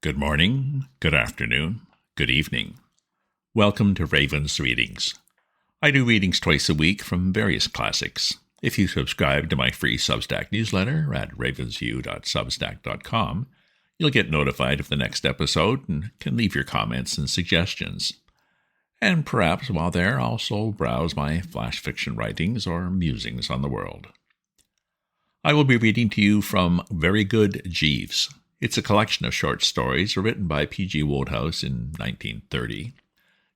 Good morning, good afternoon, good evening. Welcome to Raven's Readings. I do readings twice a week from various classics. If you subscribe to my free Substack newsletter at ravensview.substack.com, you'll get notified of the next episode and can leave your comments and suggestions. And perhaps while there, also browse my flash fiction writings or musings on the world. I will be reading to you from Very Good Jeeves. It's a collection of short stories written by P.G. Wodehouse in 1930.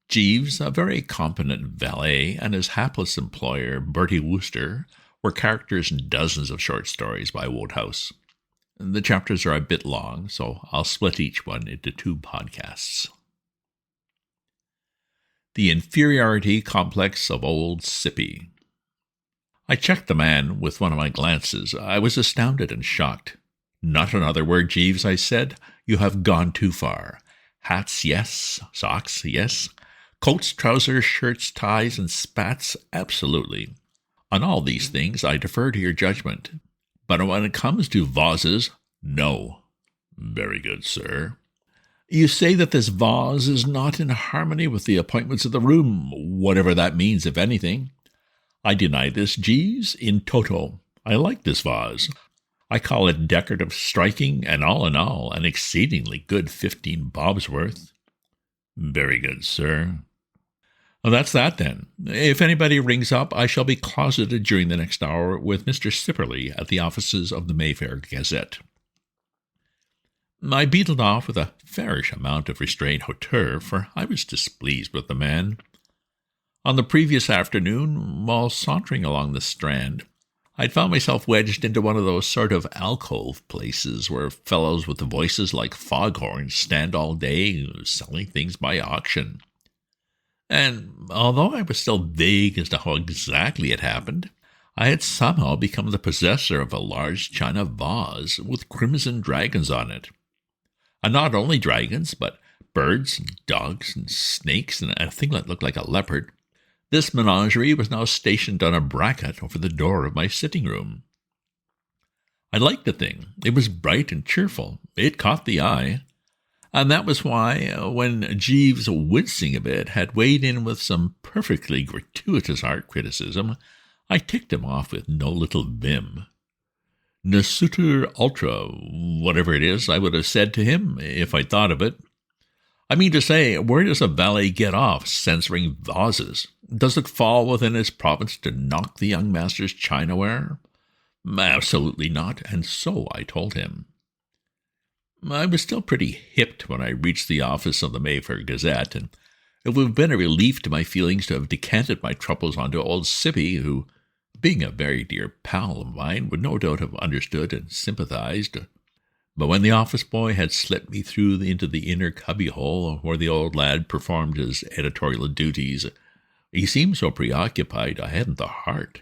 Jeeves, a very competent valet, and his hapless employer, Bertie Wooster, were characters in dozens of short stories by Wodehouse. The chapters are a bit long, so I'll split each one into 2 podcasts. The Inferiority Complex of Old Sippy. I checked the man with one of my glances. I was astounded and shocked. "Not another word, Jeeves," I said. "You have gone too far. Hats, yes. Socks, yes. Coats, trousers, shirts, ties, and spats, absolutely. On all these things, I defer to your judgment. But when it comes to vases, no." "Very good, sir." "You say that this vase is not in harmony with the appointments of the room, whatever that means, if anything." "I deny this, Jeeves, in toto. I like this vase. I call it decorative, striking, and all in all, an exceedingly good 15 bobs worth." "Very good, sir." "Well, that's that, then. If anybody rings up, I shall be closeted during the next hour with Mr. Sippy at the offices of the Mayfair Gazette." I beetled off with a fairish amount of restrained hauteur, for I was displeased with the man. On the previous afternoon, while sauntering along the Strand, I'd found myself wedged into one of those sort of alcove places where fellows with voices like foghorns stand all day selling things by auction. And although I was still vague as to how exactly it happened, I had somehow become the possessor of a large china vase with crimson dragons on it. And not only dragons, but birds and dogs and snakes and a thing that looked like a leopard. This menagerie was now stationed on a bracket over the door of my sitting room. I liked the thing. It was bright and cheerful. It caught the eye. And that was why, when Jeeves, wincing a bit, had weighed in with some perfectly gratuitous art criticism, I ticked him off with no little vim. "Ne sutur ultra," whatever it is, I would have said to him, if I'd thought of it. I mean to say, where does a valet get off censoring vases? Does it fall within his province to knock the young master's chinaware? Absolutely not, and so I told him. I was still pretty hipped when I reached the office of the Mayfair Gazette, and it would have been a relief to my feelings to have decanted my troubles onto old Sippy, who, being a very dear pal of mine, would no doubt have understood and sympathized. But when the office boy had slipped me through into the inner cubbyhole where the old lad performed his editorial duties, he seemed so preoccupied I hadn't the heart.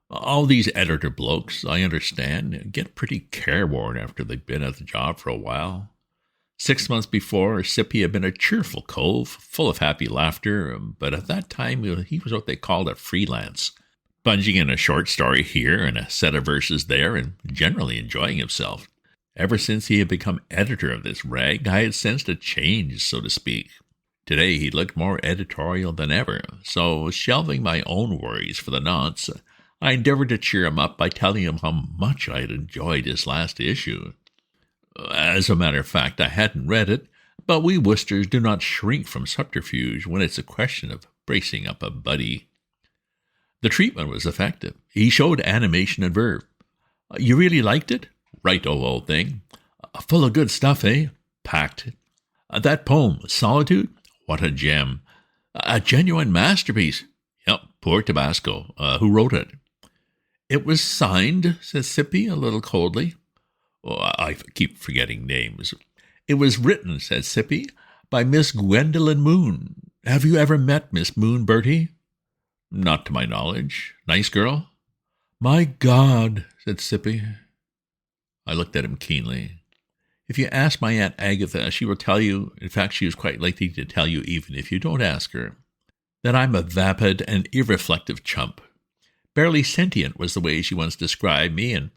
All these editor blokes, I understand, get pretty careworn after they've been at the job for a while. 6 months before, Sippy had been a cheerful cove, full of happy laughter, but at that time he was what they called a freelance, bunging in a short story here and a set of verses there, and generally enjoying himself. Ever since he had become editor of this rag, I had sensed a change, so to speak. Today he looked more editorial than ever, so shelving my own worries for the nonce, I endeavored to cheer him up by telling him how much I had enjoyed his last issue. As a matter of fact, I hadn't read it, but we Woosters do not shrink from subterfuge when it's a question of bracing up a buddy. The treatment was effective. He showed animation and verve. "You really liked it?" "Right, old thing." "Full of good stuff, eh?" "Packed." "That poem, Solitude?" "What a gem." "A genuine masterpiece." "Yep, poor Tabasco. Who wrote it?" "It was signed," said Sippy a little coldly. I keep forgetting names. "It was written," said Sippy, "by Miss Gwendolen Moon. Have you ever met Miss Moon, Bertie?" "Not to my knowledge. Nice girl?" "My God," said Sippy. I looked at him keenly. "If you ask my Aunt Agatha, she will tell you, in fact she is quite likely to tell you even if you don't ask her, that I'm a vapid and irreflective chump. Barely sentient was the way she once described me, and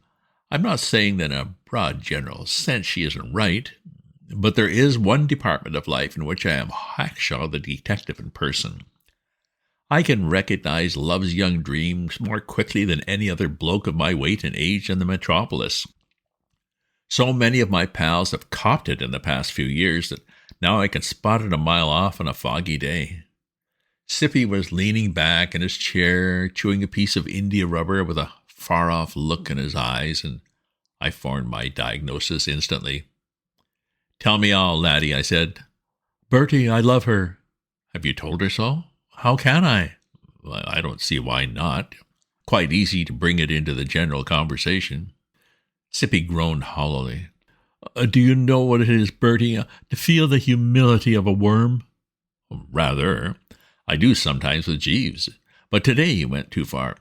I'm not saying that in a broad general sense she isn't right. But there is one department of life in which I am Hackshaw the detective in person. I can recognize love's young dreams more quickly than any other bloke of my weight and age in the metropolis. So many of my pals have copped it in the past few years that now I can spot it a mile off on a foggy day. Sippy was leaning back in his chair, chewing a piece of India rubber with a far-off look in his eyes, and I formed my diagnosis instantly. "Tell me all, laddie," I said. "Bertie, I love her." "Have you told her so?" "How can I?" "Well, I don't see why not. Quite easy to bring it into the general conversation." Sippy groaned hollowly. "Do you know what it is, Bertie, to feel the humility of a worm?" "Rather. I do sometimes with Jeeves. But today you went too far.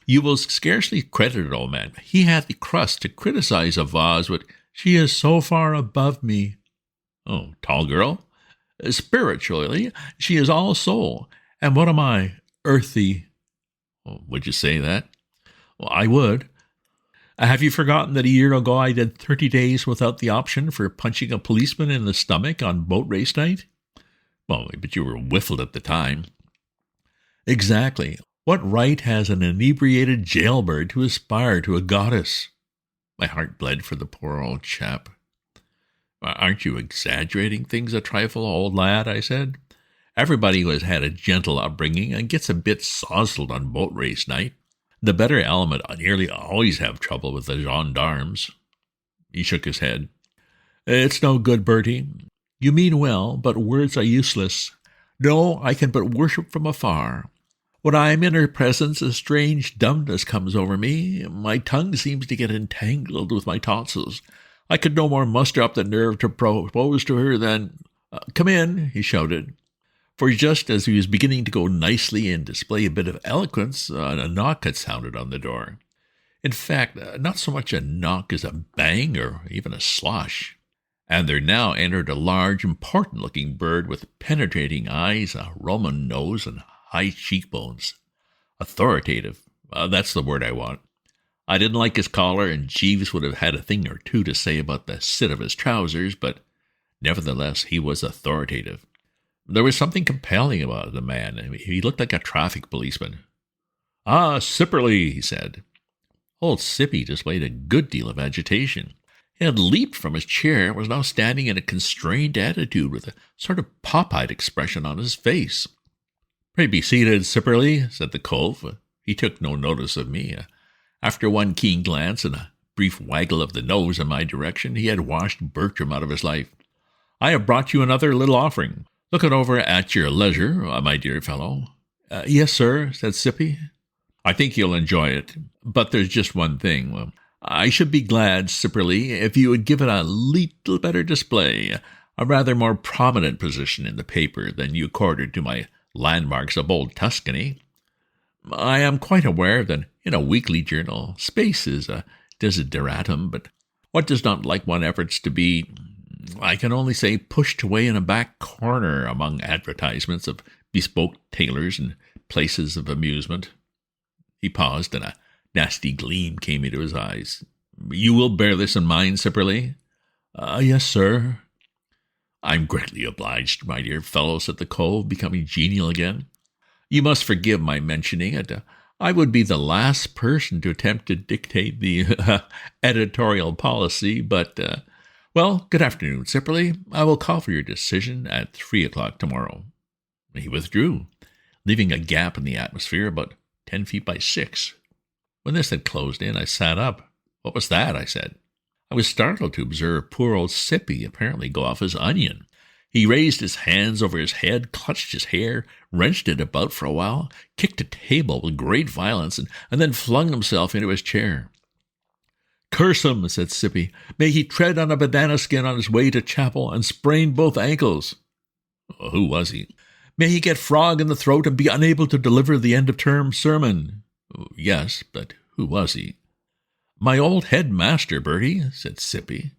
You will scarcely credit it, old man. He had the crust to criticize a vase with, 'She is so far above me.'" "Oh, tall girl?" "Spiritually, she is all soul. And what am I? Earthy." "Would you say that?" "Well, I would. Have you forgotten that a year ago I did 30 days without the option for punching a policeman in the stomach on boat race night?" "Well, but you were whiffled at the time." "Exactly. What right has an inebriated jailbird to aspire to a goddess?" My heart bled for the poor old chap. "Aren't you exaggerating things a trifle, old lad?" I said. "Everybody who has had a gentle upbringing and gets a bit sozzled on boat race night. The better element nearly always have trouble with the gendarmes." He shook his head. "It's no good, Bertie. You mean well, but words are useless. No, I can but worship from afar. When I am in her presence, a strange dumbness comes over me. My tongue seems to get entangled with my tonsils. I could no more muster up the nerve to propose to her than— Come in," he shouted. For just as he was beginning to go nicely and display a bit of eloquence, a knock had sounded on the door. In fact, not so much a knock as a bang or even a slosh. And there now entered a large, important-looking bird with penetrating eyes, a Roman nose, and high cheekbones. Authoritative. That's the word I want. I didn't like his collar, and Jeeves would have had a thing or two to say about the sit of his trousers, but nevertheless he was authoritative. There was something compelling about the man. He looked like a traffic policeman. "Ah, Sipperly," he said. Old Sippy displayed a good deal of agitation. He had leaped from his chair and was now standing in a constrained attitude with a sort of pop-eyed expression on his face. "Pray be seated, Sipperly," said the cove. He took no notice of me. After one keen glance and a brief waggle of the nose in my direction, he had washed Bertram out of his life. "I have brought you another little offering. Look it over at your leisure, my dear fellow." "Yes, sir," said Sippy. "I think you'll enjoy it. But there's just one thing. I should be glad, Sipperly, if you would give it a little better display, a rather more prominent position in the paper than you accorded to my landmarks of old Tuscany. I am quite aware that in a weekly journal space is a desideratum, but what does not like one efforts to be, I can only say, pushed away in a back corner among advertisements of bespoke tailors and places of amusement." He paused, and a nasty gleam came into his eyes. "You will bear this in mind, Sipperly?" "Yes, sir." "I'm greatly obliged, my dear fellow," said the cove, becoming genial again. "You must forgive my mentioning it. I would be the last person to attempt to dictate the editorial policy, but, well, good afternoon, Sipperly. I will call for your decision at 3 o'clock tomorrow." He withdrew, leaving a gap in the atmosphere about 10 feet by 6. When this had closed in, I sat up. "What was that?" I said. I was startled to observe poor old Sippy apparently go off his onion. He raised his hands over his head, clutched his hair, wrenched it about for a while, kicked a table with great violence, and then flung himself into his chair. "Curse him," said Sippy. "May he tread on a banana skin on his way to chapel and sprain both ankles." "Who was he?" "May he get frog in the throat and be unable to deliver the end-of-term sermon." "Yes, but who was he?" "My old headmaster, Bertie," said Sippy.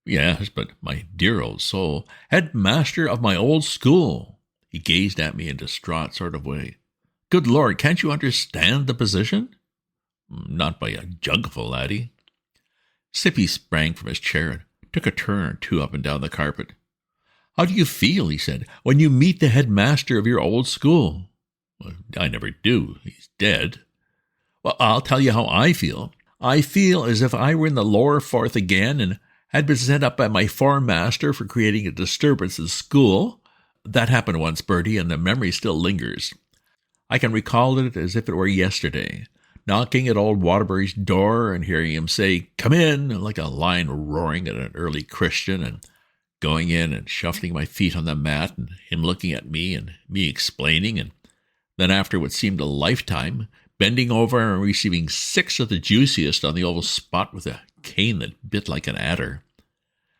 "Yes, but my dear old soul, headmaster of my old school." He gazed at me in a distraught sort of way. "Good Lord, can't you understand the position?" "Not by a jugful, laddie." Sippy sprang from his chair and took a turn or two up and down the carpet. "How do you feel," he said, "when you meet the headmaster of your old school?" "Well, I never do. He's dead." "Well, I'll tell you how I feel. I feel as if I were in the lower fourth again and had been sent up by my form master for creating a disturbance in school. That happened once, Bertie, and the memory still lingers. I can recall it as if it were yesterday, knocking at old Waterbury's door and hearing him say, 'Come in,' like a lion roaring at an early Christian, and going in and shuffling my feet on the mat, and him looking at me and me explaining, and then after what seemed a lifetime, bending over and receiving 6 of the juiciest on the oval spot with a cane that bit like an adder.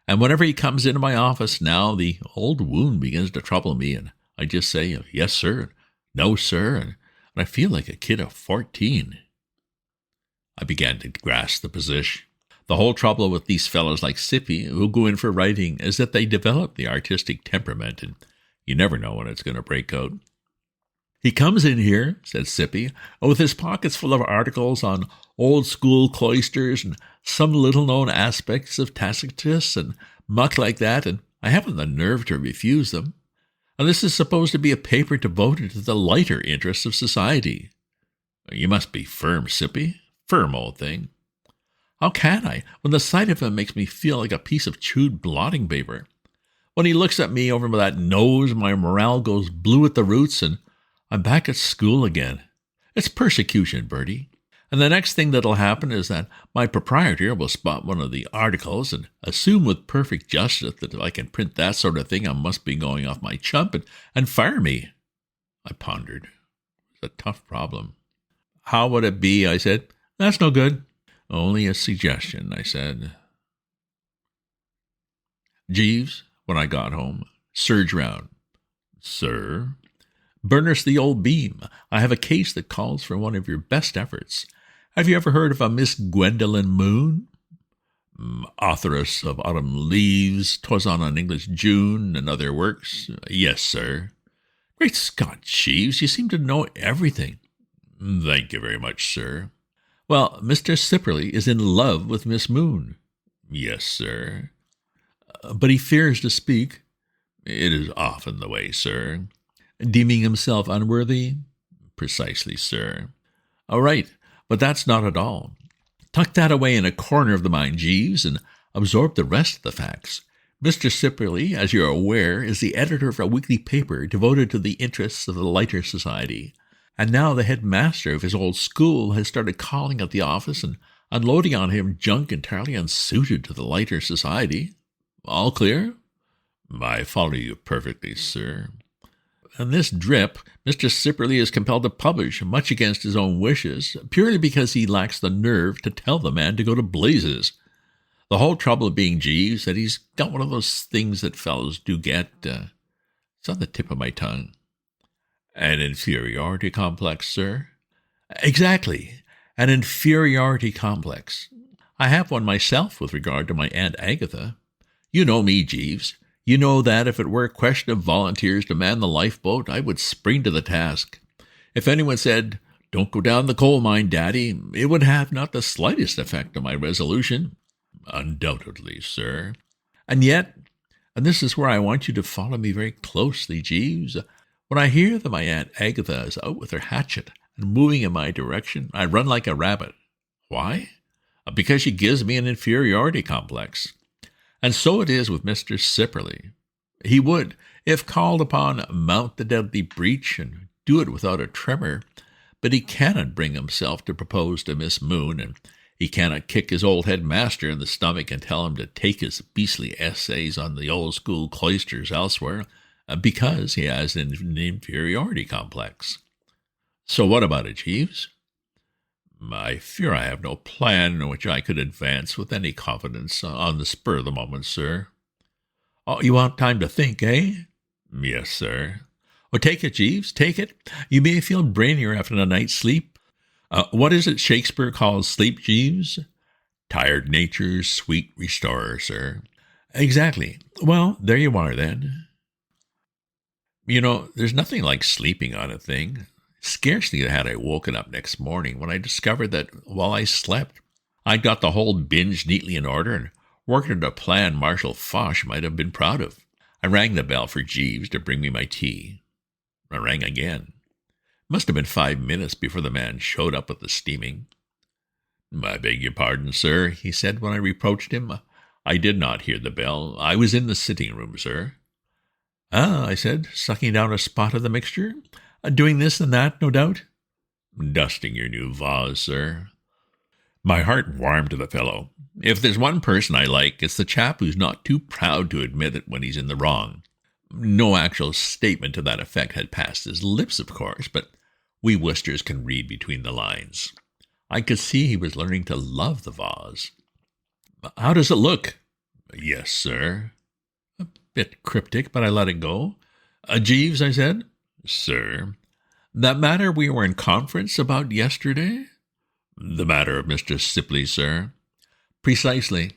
And whenever he comes into my office now, the old wound begins to trouble me, and I just say, 'Yes, sir,' 'No, sir,' and I feel like a kid of 14. I began to grasp the position. The whole trouble with these fellows like Sippy, who go in for writing, is that they develop the artistic temperament, and you never know when it's going to break out. "He comes in here," said Sippy, "with his pockets full of articles on old school cloisters and some little-known aspects of Tacitus and muck like that, and I haven't the nerve to refuse them. And this is supposed to be a paper devoted to the lighter interests of society." "You must be firm, Sippy. Firm, old thing." "How can I, when the sight of him makes me feel like a piece of chewed blotting paper? When he looks at me over that nose, my morale goes blue at the roots, and I'm back at school again. It's persecution, Bertie. And the next thing that'll happen is that my proprietor will spot one of the articles and assume with perfect justice that if I can print that sort of thing, I must be going off my chump and fire me." I pondered. It's a tough problem. "How would it be?" I said. "That's no good." "Only a suggestion," I said. "Jeeves," when I got home, "surge round." "Sir?" "Burn us the old beam. I have a case that calls for one of your best efforts. Have you ever heard of a Miss Gwendolen Moon? Authoress of Autumn Leaves, 'Twas on an English June, and other works?" "Yes, sir." "Great Scott, Jeeves, you seem to know everything." "Thank you very much, sir." "Well, Mr. Sipperley is in love with Miss Moon." "Yes, sir." "But he fears to speak." "It is often the way, sir." "Deeming himself unworthy?" "Precisely, sir." "All right, but that's not at all. Tuck that away in a corner of the mind, Jeeves, and absorb the rest of the facts. Mr. Sipperley, as you're aware, is the editor of a weekly paper devoted to the interests of the lighter society. And now the headmaster of his old school has started calling at the office and unloading on him junk entirely unsuited to the lighter society. All clear?" "I follow you perfectly, sir." "And this drip, Mr. Sipperley is compelled to publish, much against his own wishes, purely because he lacks the nerve to tell the man to go to blazes. The whole trouble being, Jeeves, that he's got one of those things that fellows do get. It's on the tip of my tongue." "An inferiority complex, sir?" "Exactly. An inferiority complex. I have one myself with regard to my Aunt Agatha. You know me, Jeeves. You know that if it were a question of volunteers to man the lifeboat, I would spring to the task. If anyone said, 'Don't go down the coal mine, Daddy,' it would have not the slightest effect on my resolution." "Undoubtedly, sir." "And yet, and this is where I want you to follow me very closely, Jeeves, when I hear that my Aunt Agatha is out with her hatchet and moving in my direction, I run like a rabbit. Why? Because she gives me an inferiority complex. And so it is with Mr. Sipperley. He would, if called upon, mount the deadly breach and do it without a tremor, but he cannot bring himself to propose to Miss Moon, and he cannot kick his old headmaster in the stomach and tell him to take his beastly essays on the old school cloisters elsewhere, because he has an inferiority complex. So what about it, Jeeves?" "I fear I have no plan which I could advance with any confidence on the spur of the moment, sir." "Oh, you want time to think, eh?" "Yes, sir." "Well, take it, Jeeves, take it. You may feel brainier after a night's sleep. What is it Shakespeare calls sleep, Jeeves?" "Tired nature's sweet restorer, sir." "Exactly. Well, there you are, then." You know, there's nothing like sleeping on a thing. Scarcely had I woken up next morning when I discovered that while I slept, I'd got the whole binge neatly in order and worked out a plan Marshal Foch might have been proud of. I rang the bell for Jeeves to bring me my tea. I rang again. Must have been 5 minutes before the man showed up with the steaming. "I beg your pardon, sir," he said when I reproached him. "I did not hear the bell. I was in the sitting-room, sir." "Ah," I said, sucking down a spot of the mixture. "Doing this and that, no doubt?" "Dusting your new vase, sir." My heart warmed to the fellow. If there's one person I like, it's the chap who's not too proud to admit it when he's in the wrong. No actual statement to that effect had passed his lips, of course, but we Woosters can read between the lines. I could see he was learning to love the vase. "How does it look?" "Yes, sir." A bit cryptic, but I let it go. "Jeeves," I said. "Sir." "That matter we were in conference about yesterday?" "The matter of Mr. Sippy, sir." "Precisely.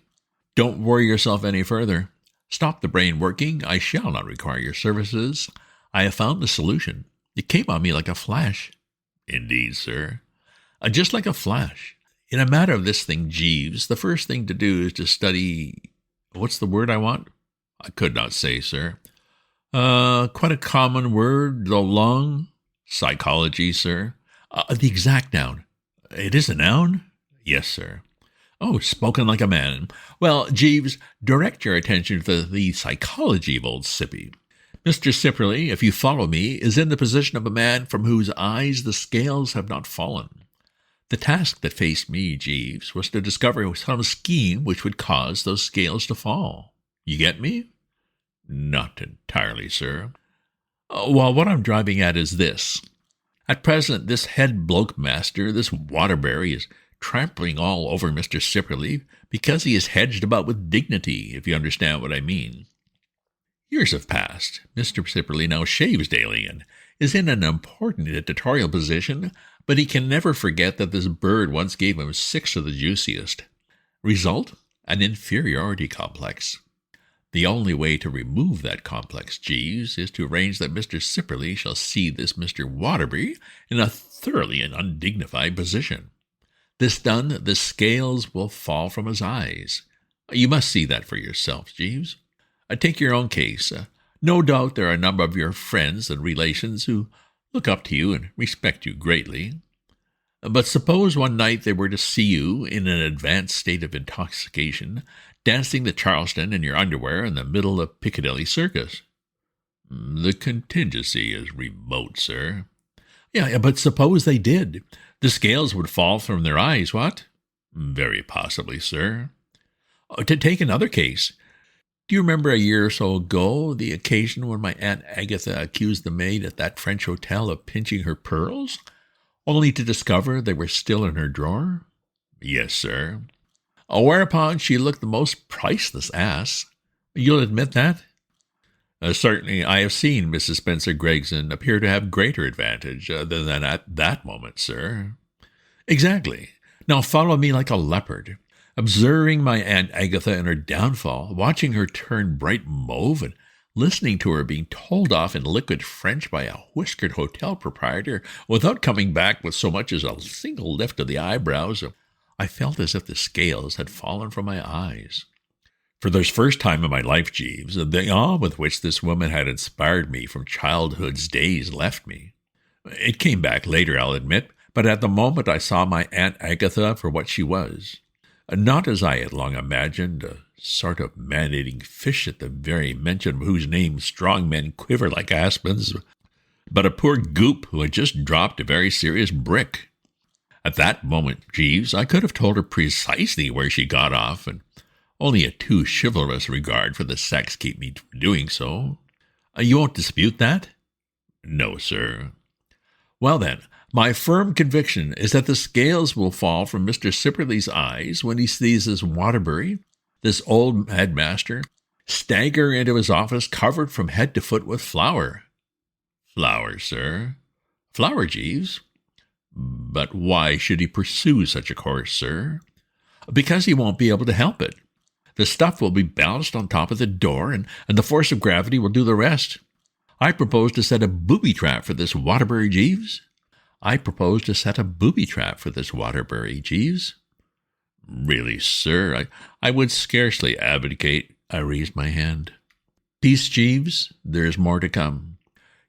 Don't worry yourself any further. Stop the brain working. I shall not require your services. I have found the solution. It came on me like a flash." "Indeed, sir." Just like a flash. In a matter of this thing, Jeeves, the first thing to do is to study— what's the word I want?" "I could not say, sir." Quite a common word, though long." "Psychology, sir." The exact noun." "It is a noun?" "Yes, sir." "Oh, spoken like a man. Well, Jeeves, direct your attention to the psychology of old Sippy. Mr. Sipperley, if you follow me, is in the position of a man from whose eyes the scales have not fallen. The task that faced me, Jeeves, was to discover some scheme which would cause those scales to fall. You get me?" "Not entirely, sir." Well, what I'm driving at is this. At present, this head bloke master, this Waterbury, is trampling all over Mr. Sipperley because he is hedged about with dignity, if you understand what I mean. Years have passed. Mr. Sipperley now shaves daily and is in an important editorial position, but he can never forget that this bird once gave him 6 of the juiciest. Result? An inferiority complex. The only way to remove that complex, Jeeves, is to arrange that Mr. Sipperley shall see this Mr. Waterbury in a thoroughly undignified position. This done, the scales will fall from his eyes. You must see that for yourself, Jeeves. Take your own case. No doubt there are a number of your friends and relations who look up to you and respect you greatly. But suppose one night they were to see you in an advanced state of intoxication, dancing the Charleston in your underwear in the middle of Piccadilly Circus. The contingency is remote, sir. Yeah, but suppose they did. The scales would fall from their eyes, what? Very possibly, sir. To take another case. Do you remember a year or so ago the occasion when my Aunt Agatha accused the maid at that French hotel of pinching her pearls, only to discover they were still in her drawer? Yes, sir. Whereupon she looked the most priceless ass. You'll admit that? Certainly, I have seen Mrs. Spencer Gregson appear to have greater advantage than at that moment, sir. Exactly. Now follow me like a leopard. Observing my Aunt Agatha in her downfall, watching her turn bright mauve, and listening to her being told off in liquid French by a whiskered hotel proprietor without coming back with so much as a single lift of the eyebrows, I felt as if the scales had fallen from my eyes. For the first time in my life, Jeeves, the awe with which this woman had inspired me from childhood's days left me. It came back later, I'll admit, but at the moment I saw my Aunt Agatha for what she was. Not as I had long imagined, a sort of man-eating fish at the very mention of whose name strong men quiver like aspens, but a poor goop who had just dropped a very serious brick. At that moment, Jeeves, I could have told her precisely where she got off, and only a too chivalrous regard for the sex kept me from doing so. You won't dispute that? No, sir. Well then, my firm conviction is that the scales will fall from Mr. Sipperley's eyes when he sees this Waterbury, this old headmaster, stagger into his office covered from head to foot with flour. Flour, sir. Flour, Jeeves. But why should he pursue such a course, sir? Because he won't be able to help it. The stuff will be balanced on top of the door, and the force of gravity will do the rest. I propose to set a booby trap for this Waterbury, Jeeves. I propose to set a booby trap for this Waterbury, Jeeves. Really, sir, I would scarcely advocate. I raised my hand. Peace, Jeeves. There is more to come.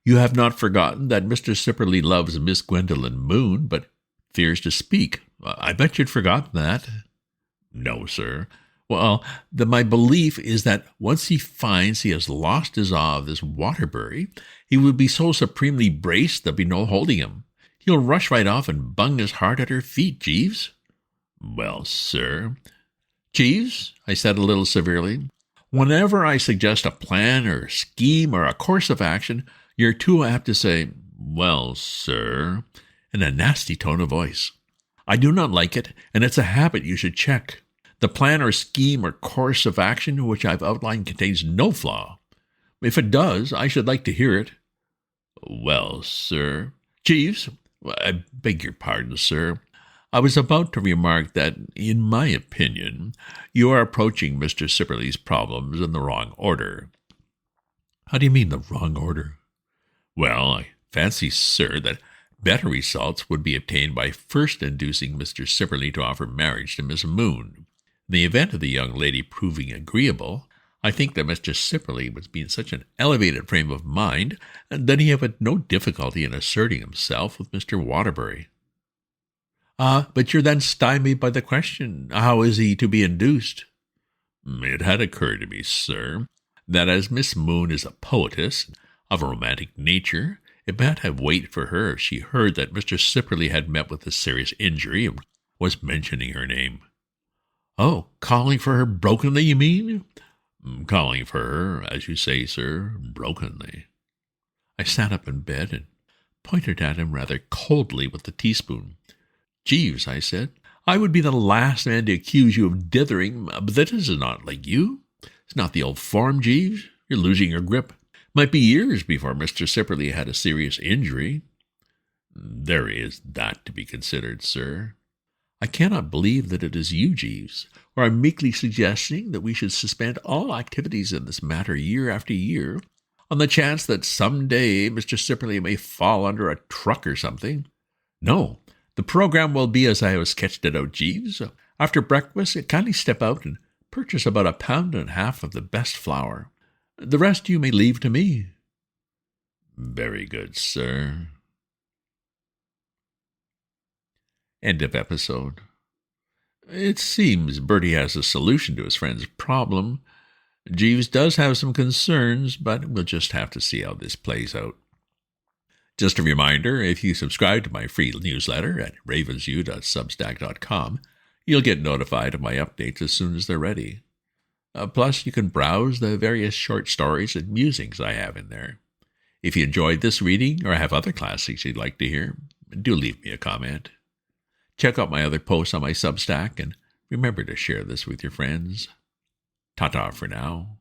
You have not forgotten that Mr. Sipperley loves Miss Gwendolen Moon, but fears to speak. I bet you'd forgotten that. No, sir. Well, my belief is that once he finds he has lost his awe of this Waterbury, he will be so supremely braced there'll be no holding him. He'll rush right off and bung his heart at her feet, Jeeves. Well, sir. Jeeves, I said a little severely, whenever I suggest a plan or a scheme or a course of action, you're too apt to say, well, sir, in a nasty tone of voice. I do not like it, and it's a habit you should check. The plan or scheme or course of action which I've outlined contains no flaw. If it does, I should like to hear it. Well, sir. Jeeves, I beg your pardon, sir. I was about to remark that, in my opinion, you are approaching Mr. Sipperley's problems in the wrong order. How do you mean the wrong order? Well, I fancy, sir, that better results would be obtained by first inducing Mr. Sipperley to offer marriage to Miss Moon. In the event of the young lady proving agreeable, I think that Mr. Sipperley would be in such an elevated frame of mind that he would have no difficulty in asserting himself with Mr. Waterbury. But you're then stymied by the question, how is he to be induced? It had occurred to me, sir, that as Miss Moon is a poetess of a romantic nature, it might have weight for her if she heard that Mr. Sipperley had met with a serious injury and was mentioning her name. Oh, calling for her brokenly, you mean? Calling for her, as you say, sir, brokenly. I sat up in bed and pointed at him rather coldly with the teaspoon. Jeeves, I said, I would be the last man to accuse you of dithering, but that is not like you. It's not the old form, Jeeves. You're losing your grip. Might be years before Mr. Sipperley had a serious injury. There is that to be considered, sir. I cannot believe that it is you, Jeeves, or I'm meekly suggesting that we should suspend all activities in this matter year after year, on the chance that some day Mr. Sipperley may fall under a truck or something. No, the program will be as I have sketched it out, Jeeves. After breakfast, kindly step out and purchase about 1.5 pounds of the best flour. The rest you may leave to me. Very good, sir. End of episode. It seems Bertie has a solution to his friend's problem. Jeeves does have some concerns, but we'll just have to see how this plays out. Just a reminder, if you subscribe to my free newsletter at ravensview.substack.com, you'll get notified of my updates as soon as they're ready. Plus, you can browse the various short stories and musings I have in there. If you enjoyed this reading or have other classics you'd like to hear, do leave me a comment. Check out my other posts on my Substack, and remember to share this with your friends. Ta-ta for now.